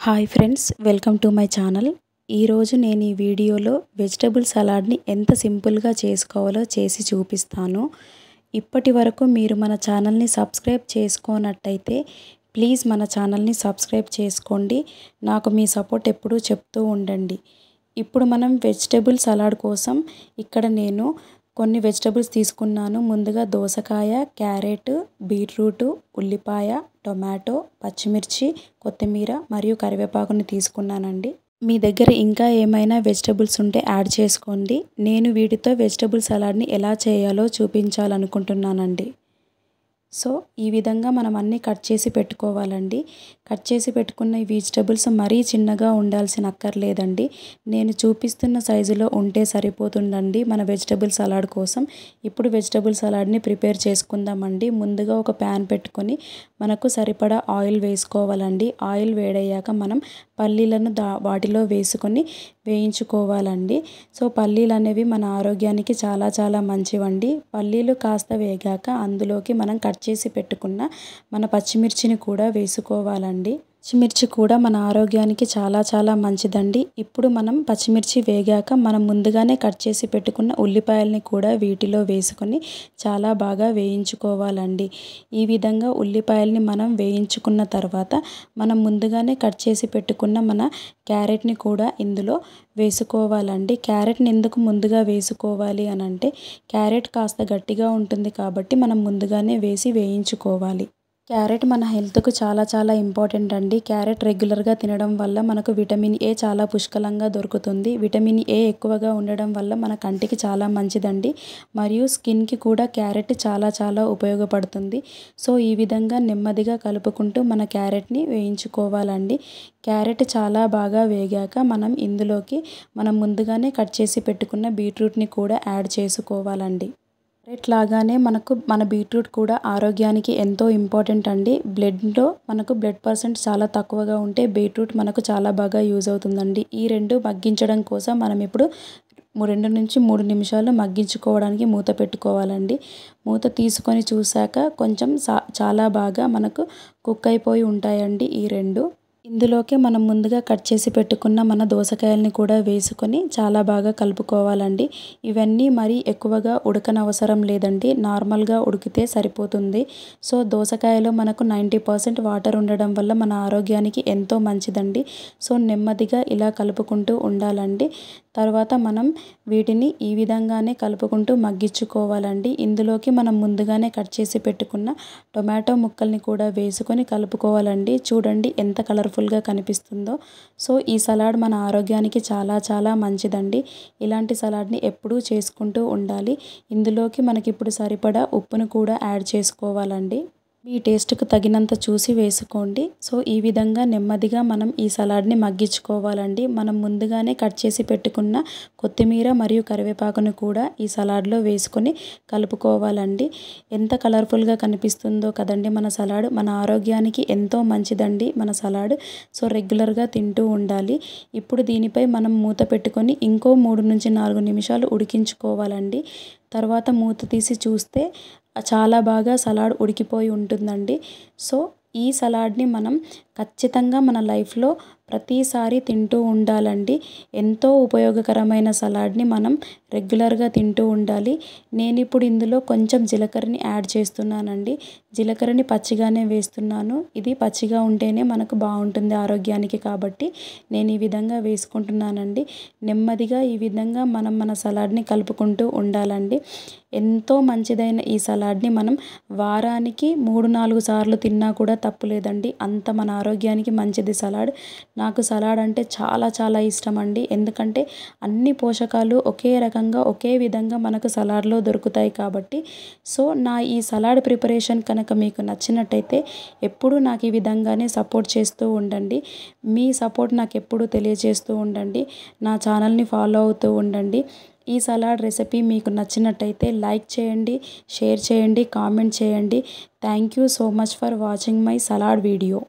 Hi friends, welcome to my channel. ఈరోజు నేను ఈ వీడియోలో వెజిటబుల్ సలాడ్ని ఎంత సింపుల్గా చేసుకోవాలో చేసి చూపిస్తాను. ఇప్పటి వరకు మీరు మన ఛానల్ని సబ్స్క్రైబ్ చేసుకోనట్టయితే ప్లీజ్ మన ఛానల్ని సబ్స్క్రైబ్ చేసుకోండి. నాకు మీ సపోర్ట్ ఎప్పుడూ చెప్తూ ఉండండి. ఇప్పుడు మనం వెజిటబుల్ సలాడ్ కోసం ఇక్కడ నేను కొన్ని వెజిటబుల్స్ తీసుకున్నాను. ముందుగా దోసకాయ, క్యారెట్, బీట్రూటు, ఉల్లిపాయ, టొమాటో, పచ్చిమిర్చి, కొత్తిమీర మరియు కరివేపాకుని తీసుకున్నానండి. మీ దగ్గర ఇంకా ఏమైనా వెజిటబుల్స్ ఉంటే యాడ్ చేసుకోండి. నేను వీటితో వెజిటబుల్ సలాడ్ని ఎలా చేయాలో చూపించాలనుకుంటున్నానండి. సో ఈ విధంగా మనం అన్నీ కట్ చేసి పెట్టుకోవాలండి. కట్ చేసి పెట్టుకున్న ఈ వెజిటబుల్స్ మరీ చిన్నగా ఉండాల్సిన అక్కర్లేదండి. నేను చూపిస్తున్న సైజులో ఉంటే సరిపోతుందండి మన వెజిటబుల్ సలాడ్ కోసం. ఇప్పుడు వెజిటబుల్ సలాడ్ని ప్రిపేర్ చేసుకుందామండి. ముందుగా ఒక ప్యాన్ పెట్టుకొని మనకు సరిపడా ఆయిల్ వేసుకోవాలండి. ఆయిల్ వేడయ్యాక మనం పల్లీలను వాటిలో వేసుకొని వేయించుకోవాలండి. సో పల్లీలు అనేవి మన ఆరోగ్యానికి చాలా మంచివండి. పల్లీలు కాస్త వేగాక అందులోకి మనం కట్ చేసి పెట్టుకున్న మన పచ్చిమిర్చిని కూడా వేసుకోవాలండి. పచ్చిమిర్చి కూడా మన ఆరోగ్యానికి చాలా మంచిదండి. ఇప్పుడు మనం పచ్చిమిర్చి వేగాక మనం ముందుగానే కట్ చేసి పెట్టుకున్న ఉల్లిపాయల్ని కూడా వీటిలో వేసుకొని చాలా బాగా వేయించుకోవాలండి. ఈ విధంగా ఉల్లిపాయల్ని మనం వేయించుకున్న తర్వాత మనం ముందుగానే కట్ చేసి పెట్టుకున్న మన క్యారెట్ని కూడా ఇందులో వేసుకోవాలండి. క్యారెట్ని ఎందుకు ముందుగా వేసుకోవాలి అని అంటే క్యారెట్ కాస్త గట్టిగా ఉంటుంది కాబట్టి మనం ముందుగానే వేసి వేయించుకోవాలి. క్యారెట్ మన హెల్త్కు చాలా ఇంపార్టెంట్ అండి. క్యారెట్ రెగ్యులర్గా తినడం వల్ల మనకు విటమిన్ ఏ చాలా పుష్కలంగా దొరుకుతుంది. విటమిన్ ఏ ఎక్కువగా ఉండడం వల్ల మన కంటికి చాలా మంచిదండి. మరియు స్కిన్కి కూడా క్యారెట్ చాలా ఉపయోగపడుతుంది. సో ఈ విధంగా నెమ్మదిగా కలుపుకుంటూ మన క్యారెట్ని వేయించుకోవాలండి. క్యారెట్ చాలా బాగా వేగాక మనం ఇందులోకి మనం ముందుగానే కట్ చేసి పెట్టుకున్న బీట్రూట్ని కూడా యాడ్ చేసుకోవాలండి. క్యారెట్ లాగానే మన బీట్రూట్ కూడా ఆరోగ్యానికి ఎంతో ఇంపార్టెంట్ అండి. బ్లడ్లో మనకు బ్లడ్ పర్సెంట్ చాలా తక్కువగా ఉంటే బీట్రూట్ మనకు చాలా బాగా యూజ్ అవుతుందండి. ఈ రెండు మగ్గించడం కోసం మనం ఇప్పుడు 2 నుంచి 3 నిమిషాలు మగ్గించుకోవడానికి మూత పెట్టుకోవాలండి. మూత తీసుకొని చూశాక కొంచెం చాలా బాగా మనకు కుక్ అయిపోయి ఉంటాయండి ఈ రెండు. ఇందులోకి మనం ముందుగా కట్ చేసి పెట్టుకున్న మన దోసకాయల్ని కూడా వేసుకొని చాలా బాగా కలుపుకోవాలండి. ఇవన్నీ మరీ ఎక్కువగా ఉడకనవసరం లేదండి. నార్మల్గా ఉడికితే సరిపోతుంది. సో దోసకాయలో మనకు 90% వాటర్ ఉండడం వల్ల మన ఆరోగ్యానికి ఎంతో మంచిదండి. సో నెమ్మదిగా ఇలా కలుపుకుంటూ ఉండాలండి. తర్వాత మనం వీటిని ఈ విధంగానే కలుపుకుంటూ మగ్గించుకోవాలండి. ఇందులోకి మనం ముందుగానే కట్ చేసి పెట్టుకున్న టొమాటో ముక్కల్ని కూడా వేసుకొని కలుపుకోవాలండి. చూడండి ఎంత కలర్ఫుల్గా కనిపిస్తుందో. సో ఈ సలాడ్ మన ఆరోగ్యానికి చాలా మంచిదండి. ఇలాంటి సలాడ్ని ఎప్పుడూ చేసుకుంటూ ఉండాలి. ఇందులోకి మనకి ఇప్పుడు సరిపడా ఉప్పును కూడా యాడ్ చేసుకోవాలండి. మీ టేస్ట్కు తగినంత చూసి వేసుకోండి. సో ఈ విధంగా నెమ్మదిగా మనం ఈ సలాడ్ని మగ్గించుకోవాలండి. మనం ముందుగానే కట్ చేసి పెట్టుకున్న కొత్తిమీర మరియు కరివేపాకును కూడా ఈ సలాడ్లో వేసుకొని కలుపుకోవాలండి. ఎంత కలర్ఫుల్గా కనిపిస్తుందో కదండి మన సలాడ్. మన ఆరోగ్యానికి ఎంతో మంచిదండి మన సలాడ్. సో రెగ్యులర్గా తింటూ ఉండాలి. ఇప్పుడు దీనిపై మనం మూత పెట్టుకొని ఇంకో 3 నుంచి 4 నిమిషాలు ఉడికించుకోవాలండి. తర్వాత మూత తీసి చూస్తే చాలా బాగా సలాడ్ ఉడికిపోయి ఉంటుందండి. సో ఈ సలాడ్ని మనం ఖచ్చితంగా మన లైఫ్లో ప్రతిసారి తింటూ ఉండాలండి. ఎంతో ఉపయోగకరమైన సలాడ్ని మనం రెగ్యులర్గా తింటూ ఉండాలి. నేను ఇప్పుడు ఇందులో కొంచెం జీలకర్రని యాడ్ చేస్తున్నానండి. జీలకర్రని పచ్చిగానే వేస్తున్నాను. ఇది పచ్చిగా ఉంటేనే మనకు బాగుంటుంది ఆరోగ్యానికి కాబట్టి నేను ఈ విధంగా వేసుకుంటున్నానండి. నెమ్మదిగా ఈ విధంగా మనం మన సలాడ్ని కలుపుకుంటూ ఉండాలండి. ఎంతో మంచిదైన ఈ సలాడ్ని మనం వారానికి 3-4 సార్లు తిన్నా కూడా తప్పులేదండి. అంత మన ఆరోగ్యానికి మంచిది సలాడ్. నాకు సలాడ్ అంటే చాలా ఇష్టం అండి. ఎందుకంటే అన్ని పోషకాలు ఒకే రకంగా ఒకే విధంగా మనకు సలాడ్లో దొరుకుతాయి కాబట్టి. సో నా ఈ సలాడ్ ప్రిపరేషన్ కనుక మీకు నచ్చినట్టయితే ఎప్పుడూ నాకు ఈ విధంగానే సపోర్ట్ చేస్తూ ఉండండి. మీ సపోర్ట్ నాకు ఎప్పుడూ తెలియజేస్తూ ఉండండి. నా ఛానల్ని ఫాలో అవుతూ ఉండండి. ఈ సలాడ్ రెసిపీ మీకు నచ్చినట్టయితే లైక్ చేయండి, షేర్ చేయండి, కామెంట్ చేయండి. Thank you so much for watching my salad video.